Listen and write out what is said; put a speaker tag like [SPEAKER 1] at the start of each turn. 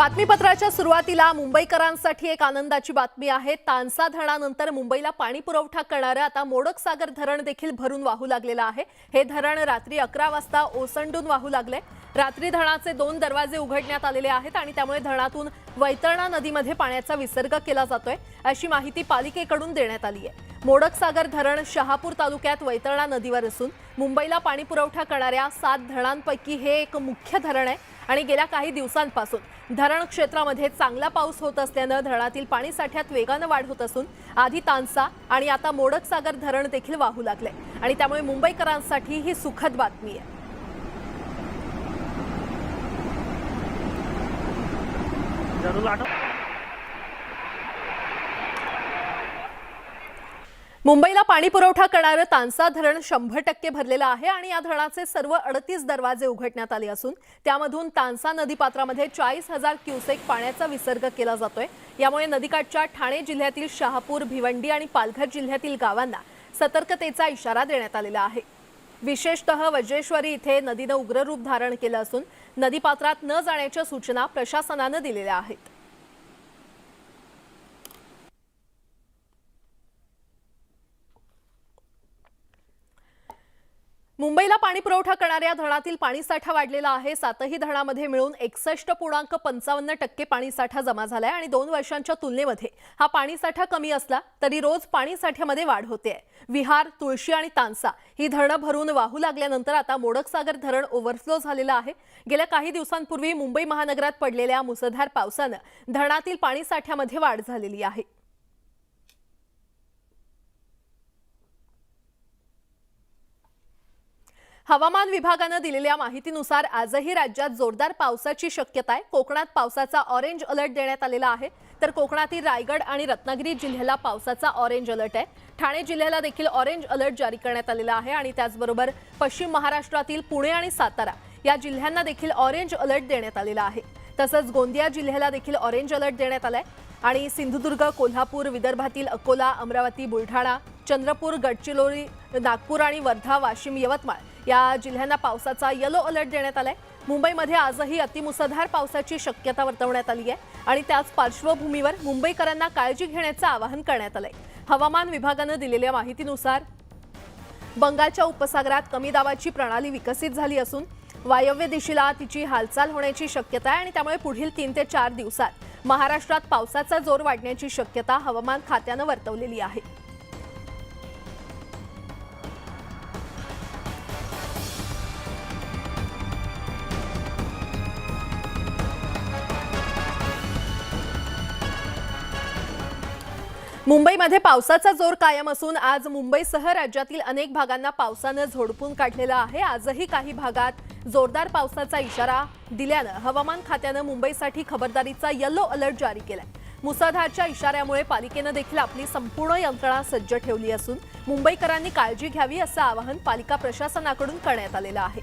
[SPEAKER 1] बातमीपत्राच्या सुरुवातीला मुंबईकरांसाठी एक आनंदाची बातमी आहे। तानसा धरणानंतर मुंबईला पाणी पुरवठा करणारे आता मोडक सागर धरण देखील भरून वाहू लागलेला आहे। हे धरण रात्री 11 वाजता ओसंडून वाहू लागले। रात्री धरणाचे 2 दरवाजे उघडण्यात आलेले आहेत आणि त्यामुळे धरणातून वैतरणा नदीमध्ये पाण्याचा विसर्ग केला जातोय, अशी माहिती पालिकेकडून देण्यात आली आहे। मोडक सागर धरण शहापूर तालुक्यात वैतरणा नदीवर असून मुंबईला पाणी पुरवठा करणाऱ्या 7 धरणांपैकी हे एक मुख्य धरण आहे आणि गेल्या काही दिवसांपासून धरण क्षेत्रामध्ये चांगला पाऊस होत असल्याने धरणातील पाणी साठ्यात वेगाने वाढ होत असून आधी तानसा आणि आता मोडक सागर धरण देखील वाहू लागले आणि त्यामुळे मुंबईकरांसाठी ही सुखद बातमी आहे। मुंबईला पाणी पुरवठा करणारे तानसा धरण 100% भरलेले आहे आणि या धरणाचे सर्व 38 दरवाजे उघडण्यात आले असून त्यामधून तानसा नदीपात्रामध्ये 40,000 क्युसेक पाण्याचा विसर्ग केला जातोय। यामुळे नदीकाठच्या ठाणे जिल्ह्यातील शहापूर, भिवंडी आणि पालघर जिल्ह्यातील गावांना सतर्कतेचा इशारा देण्यात आलेला आहे। विशेषतः वज्रेश्वरी इथे नदीने उग्र रूप धारण केले असून नदीपात्रात न जाण्याच्या सूचना प्रशासनाने दिलेल्या आहेत। मुंबईला पाणी पुरवठा करणाऱ्या धरणातील पाणीसाठा वाढलेला आहे। 7ही धरणामध्ये मिळून 61.55% पाणीसाठा जमा झालाय आणि 2 वर्षांच्या तुलनेमध्ये हा पाणीसाठा कमी असला तरी रोज पाणीसाठ्यामध्ये वाढ होते। विहार, तुळशी आणि तानसा ही धरणं भरून वाहू लागल्यानंतर आता मोडक सागर धरण ओव्हरफ्लो झालेलं आहे। गेल्या काही दिवसांपूर्वी मुंबई महानगरात पडलेल्या मुसळधार पावसाने धरणातील पाणीसाठ्यामध्ये वाढ झालेली आहे। हवामान विभागाने दिलेल्या माहितीनुसार आजही राज्यात जोरदार पावसाची शक्यता आहे। कोकणात पावसाचा ऑरेंज अलर्ट देण्यात आलेला आहे, तर कोकणातील रायगड आणि रत्नागिरी जिल्ह्याला पावसाचा ऑरेंज अलर्ट आहे। ठाणे जिल्ह्याला देखील ऑरेंज अलर्ट जारी करण्यात आलेला आहे आणि त्याचबरोबर पश्चिम महाराष्ट्रातील पुणे आणि सातारा या जिल्ह्यांना देखील ऑरेंज अलर्ट देण्यात आलेला आहे। तसंच गोंदिया जिल्ह्याला देखील ऑरेंज अलर्ट देण्यात आलाय आणि सिंधुदुर्ग, कोल्हापूर, विदर्भातील अकोला, अमरावती, बुलढाणा, चंद्रपूर, गडचिरोली, नागपूर आणि वर्धा, वाशिम, यवतमाळ या जिल्ह्यांना पावसाचा येलो अलर्ट देण्यात आलाय। मुंबईमध्ये आजही अतिमुसळधार पावसाची शक्यता वर्तवण्यात आली आहे आणि त्याच पार्श्वभूमीवर मुंबईकरांना काळजी घेण्याचे आवाहन करण्यात आले। हवामान विभागाने दिलेल्या माहितीनुसार बंगालच्या उपसागरात कमी दाबाची प्रणाली विकसित झाली असून वायव्य दिशेला तिची हालचाल होण्याची शक्यता आहे आणि त्यामुळे पुढील 3 ते 4 दिवसात महाराष्ट्रात पावसाचा जोर वाढण्याची शक्यता हवामान खात्याने वर्तवलेली आहे। मुंबईमध्ये पावसाचा जोर कायम असून आज मुंबईसह राज्यातील अनेक भागांना पावसाने झोडपून काढलेला आहे। आजही काही भागात जोरदार पावसाचा इशारा दिल्याने हवामान खात्याने मुंबईसाठी खबरदारीचा येलो अलर्ट जारी केलाय। मुसळधारच्या इशाऱ्यामुळे पालिकेने देखील आपली संपूर्ण यंत्रणा सज्ज ठेवली असून मुंबईकरांनी काळजी घ्यावी असं आवाहन पालिका प्रशासनाकडून करण्यात आलेलं आहे।